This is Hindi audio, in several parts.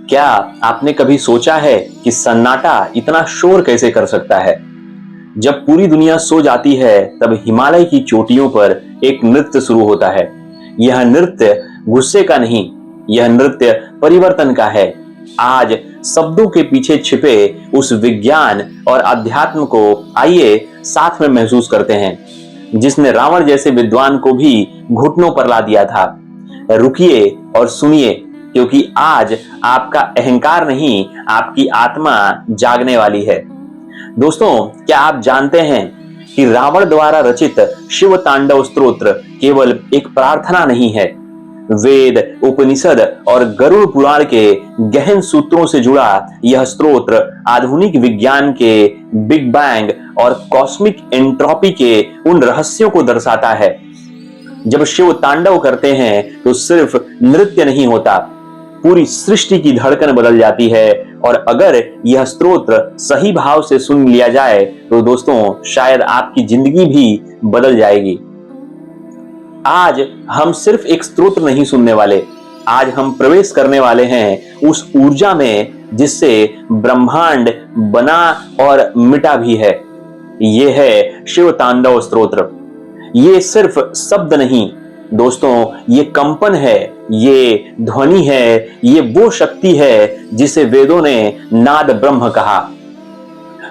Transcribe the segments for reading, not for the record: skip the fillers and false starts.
क्या आपने कभी सोचा है कि सन्नाटा इतना शोर कैसे कर सकता है? जब पूरी दुनिया सो जाती है, तब हिमालय की चोटियों पर एक नृत्य शुरू होता है। यह नृत्य गुस्से का नहीं, यह नृत्य परिवर्तन का है। आज शब्दों के पीछे छिपे उस विज्ञान और अध्यात्म को आइए साथ में महसूस करते हैं, जिसने रावण जैसे विद्वान को भी घुटनों पर ला दिया था। रुकिए और सुनिए, क्योंकि आज आपका अहंकार नहीं, आपकी आत्मा जागने वाली है। दोस्तों, क्या आप जानते हैं कि रावण द्वारा रचित शिव तांडव स्तोत्र केवल एक प्रार्थना नहीं है। वेद, उपनिषद और गरुड़ पुराण के गहन सूत्रों से जुड़ा यह स्तोत्र आधुनिक विज्ञान के बिग बैंग और कॉस्मिक एंट्रोपी के उन रहस्यों को दर्शाता है। जब शिव तांडव करते हैं तो सिर्फ नृत्य नहीं होता, पूरी सृष्टि की धड़कन बदल जाती है। और अगर यह स्तोत्र सही भाव से सुन लिया जाए तो दोस्तों, शायद आपकी जिंदगी भी बदल जाएगी। आज हम सिर्फ एक स्तोत्र नहीं सुनने वाले, आज हम प्रवेश करने वाले हैं उस ऊर्जा में जिससे ब्रह्मांड बना और मिटा भी है। ये है शिव तांडव स्तोत्र। ये सिर्फ शब्द नहीं दोस्तों, ये कंपन है, ये ध्वनि है, ये वो शक्ति है जिसे वेदों ने नाद ब्रह्म कहा।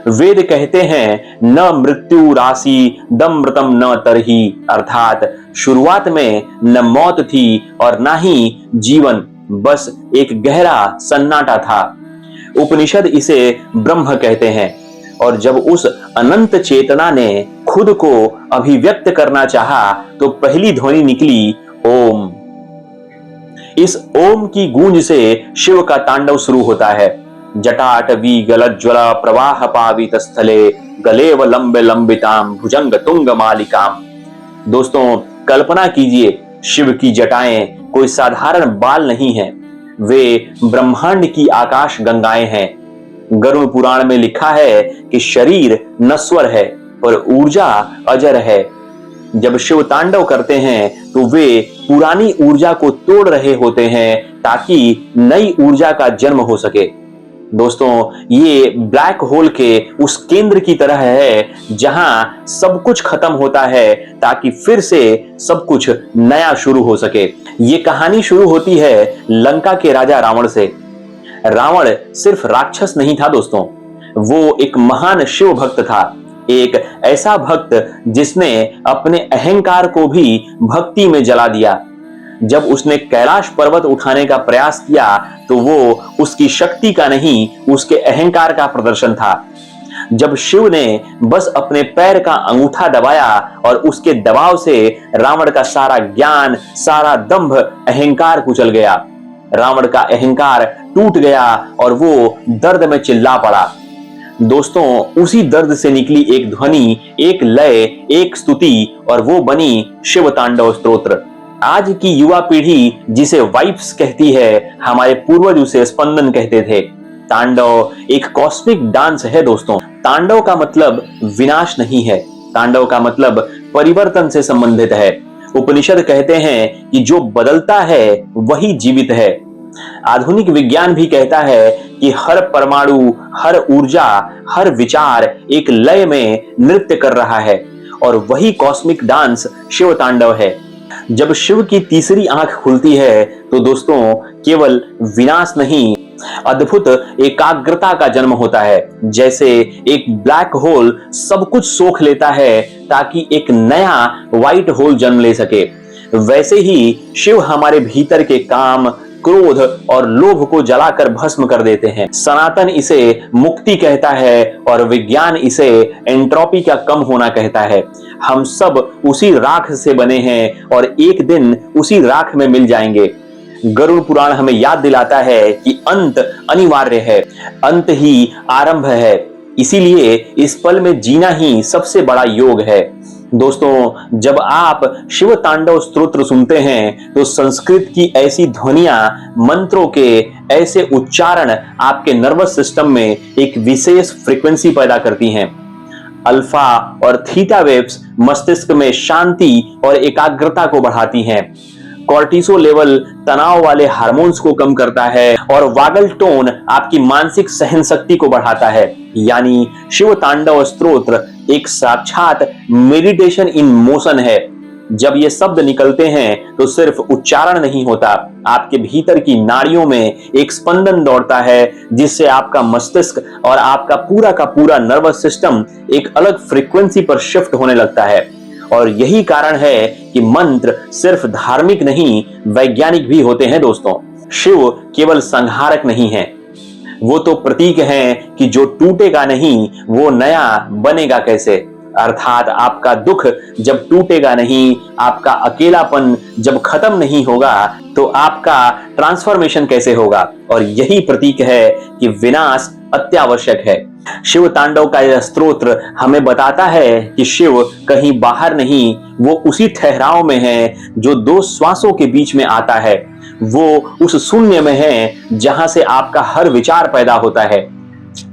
वेद कहते हैं न मृत्यु राशि दमृतम न तरही, अर्थात शुरुआत में न मौत थी और ना ही जीवन, बस एक गहरा सन्नाटा था। उपनिषद इसे ब्रह्म कहते हैं। और जब उस अनंत चेतना ने खुद को अभिव्यक्त करना चाहा तो पहली ध्वनि निकली ओम। इस ओम की गूंज से शिव का तांडव शुरू होता है। जटाटवी गलज्ज्वला प्रवाह पावित स्थले गलेव लंबे लंबिताम भुजंग तुंग मालिकाम। दोस्तों, कल्पना कीजिए, शिव की जटाएं कोई साधारण बाल नहीं है, वे ब्रह्मांड की आकाश गंगाएं हैं। गरुड़ पुराण में लिखा है कि शरीर नश्वर है पर ऊर्जा अजर है। जब शिव तांडव करते हैं तो वे पुरानी ऊर्जा को तोड़ रहे होते हैं ताकि नई ऊर्जा का जन्म हो सके। दोस्तों, ये ब्लैक होल के उस केंद्र की तरह है जहां सब कुछ खत्म होता है ताकि फिर से सब कुछ नया शुरू हो सके। ये कहानी शुरू होती है लंका के राजा रावण से। रावण सिर्फ राक्षस नहीं था दोस्तों, वो एक महान शिव भक्त था। एक ऐसा भक्त जिसने अपने अहंकार को भी भक्ति में जला दिया। जब उसने कैलाश पर्वत उठाने का प्रयास किया तो वो उसकी शक्ति का नहीं, उसके अहंकार का प्रदर्शन था। जब शिव ने बस अपने पैर का अंगूठा दबाया और उसके दबाव से रावण का सारा ज्ञान, सारा दंभ, अहंकार कुचल गया। रावण का अहंकार टूट गया और वो दर्द में चिल्ला पड़ा। दोस्तों, उसी दर्द से निकली एक ध्वनि, एक लय, एक स्तुति, और वो बनी शिव तांडव स्तोत्र। आज की युवा पीढ़ी जिसे वाइब्स कहती है, हमारे पूर्वज उसे स्पंदन कहते थे। तांडव एक कॉस्मिक डांस है दोस्तों। तांडव का मतलब विनाश नहीं है, तांडव का मतलब परिवर्तन से संबंधित है। उपनिषद कहते हैं कि जो बदलता है वही जीवित है। आधुनिक विज्ञान भी कहता है कि हर परमाणु, हर ऊर्जा, हर विचार एक लय में नृत्य कर रहा है, और वही कॉस्मिक डांस शिव तांडव है। जब शिव की तीसरी आंख खुलती है तो दोस्तों, केवल विनाश नहीं, अद्भुत एकाग्रता का जन्म होता है। जैसे एक ब्लैक होल सब कुछ सोख लेता है ताकि एक नया व्हाइट होल जन्म ले सके, वैसे ही शिव हमारे भीतर के काम, क्रोध और लोभ को जलाकर भस्म कर देते हैं। सनातन इसे मुक्ति कहता है और विज्ञान इसे एंट्रोपी का कम होना कहता है। हम सब उसी राख से बने हैं और एक दिन उसी राख में मिल जाएंगे। गरुड़ पुराण हमें याद दिलाता है कि अंत अनिवार्य है, अंत ही आरंभ है। इसीलिए इस पल में जीना ही सबसे बड़ा योग है। दोस्तों, जब आप शिव तांडव स्तोत्र सुनते हैं तो संस्कृत की ऐसी ध्वनियां, मंत्रों के ऐसे उच्चारण आपके नर्वस सिस्टम में एक विशेष फ्रीक्वेंसी पैदा करती हैं। अल्फा और थीटा वेव्स मस्तिष्क में शांति और एकाग्रता को बढ़ाती हैं। कॉर्टिसोल लेवल तनाव वाले हार्मोन्स को कम करता है और वागल टोन आपकी मानसिक सहन शक्ति को बढ़ाता है। यानी शिव तांडव स्तोत्र एक साक्षात मेडिटेशन इन मोशन है। जब ये शब्द निकलते हैं तो सिर्फ उच्चारण नहीं होता, आपके भीतर की नाड़ियों में एक स्पंदन दौड़ता है, जिससे आपका मस्तिष्क और आपका का पूरा नर्वस सिस्टम एक अलग फ्रीक्वेंसी पर शिफ्ट होने लगता है। और यही कारण है कि मंत्र सिर्फ धार्मिक नहीं, वैज्ञानिक भी होते हैं दोस्तों। शिव केवल संहारक नहीं है, वो तो प्रतीक हैं कि जो टूटेगा नहीं वो नया बनेगा कैसे। अर्थात आपका दुख जब टूटेगा नहीं, आपका अकेलापन जब खत्म नहीं होगा, तो आपका ट्रांसफॉर्मेशन कैसे होगा। और यही प्रतीक है कि विनाश अत्यावश्यक है। शिव तांडव का यह स्तोत्र हमें बताता है कि शिव कहीं बाहर नहीं, वो उसी ठहराव में है जो दो श्वासों के बीच में आता है। वो उस शून्य में है जहां से आपका हर विचार पैदा होता है।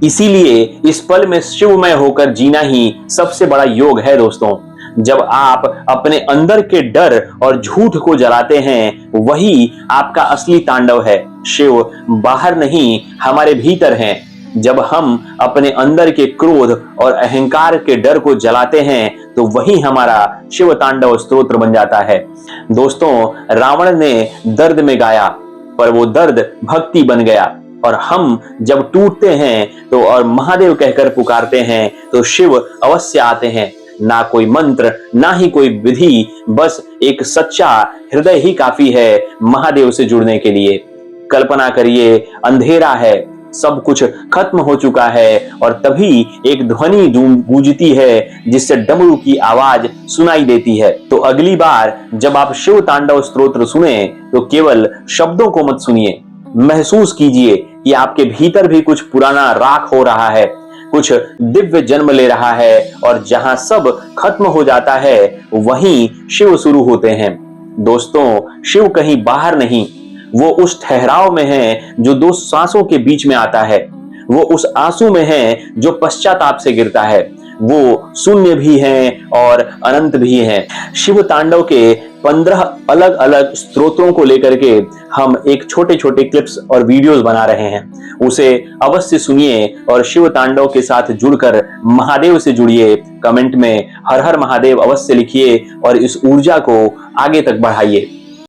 इसीलिए इस पल में शिवमय होकर जीना ही सबसे बड़ा योग है दोस्तों। जब आप अपने अंदर के डर और झूठ को जलाते हैं, वही आपका असली तांडव है। शिव बाहर नहीं, हमारे भीतर हैं। जब हम अपने अंदर के क्रोध और अहंकार के डर को जलाते हैं, तो वही हमारा शिव तांडव स्तोत्र बन जाता है। दोस्तों, रावण ने दर्द में गाया, पर वो दर्द भक्ति बन गया। और हम जब टूटते हैं तो और महादेव कहकर पुकारते हैं, तो शिव अवश्य आते हैं। ना कोई मंत्र, ना ही कोई विधि, बस एक सच्चा हृदय ही काफी है महादेव से जुड़ने के लिए। कल्पना करिए, अंधेरा है, सब कुछ खत्म हो चुका है, और तभी एक ध्वनि गूंजती है जिससे डमरू की आवाज सुनाई देती है। तो अगली बार जब आप शिव तांडव स्तोत्र सुने, तो केवल शब्दों को मत सुनिए, महसूस कीजिए कि आपके भीतर भी कुछ पुराना राख हो रहा है, कुछ दिव्य जन्म ले रहा है। और जहां सब खत्म हो जाता है, वहीं शिव शुरू होते हैं। दोस्तों, शिव कहीं बाहर नहीं, वो उस ठहराव में है जो दो सांसों के बीच में आता है। वो उस आंसू में है जो पश्चाताप से गिरता है। वो शून्य भी है और अनंत भी है। शिव तांडव के 15 अलग अलग स्तोत्रों को लेकर के हम एक छोटे छोटे क्लिप्स और वीडियोस बना रहे हैं। उसे अवश्य सुनिए और शिव तांडव के साथ जुड़कर महादेव से जुड़िए। कमेंट में हर हर महादेव अवश्य लिखिए और इस ऊर्जा को आगे तक बढ़ाइए।